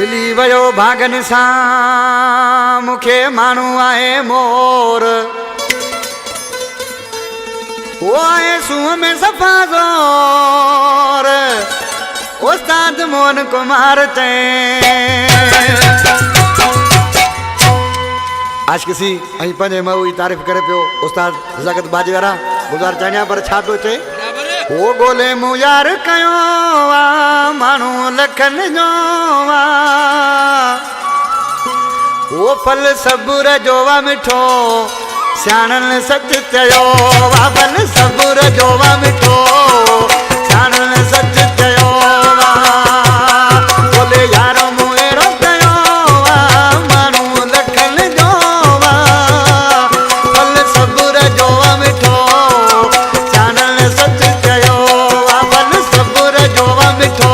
मिली वयो भागन सां मूंखे माण्हू आहे मोर वो आए सूह में सफा ज़ोर उस्ताद मोहन कुमार आज किसी अही पंजे मऊ तारीफ़ करे पियो उस्ताद ज़गत बाजीवारा गुज़ार चाहनिया पर छा पियो चए वो गोले मूं यार कयो माण्हू लखन जो वो फल सबुर जो वा मिठो सियाणन सच चयो वा फल सबुर जो वा मिठो सियाणन सच चयो वा बोले यारो मूं अहिड़ो कयो माण्हू लखन जो वा फल सबुर जो वा मिठो सियाणन सच चयो वा फल सबुर जो वा मिठो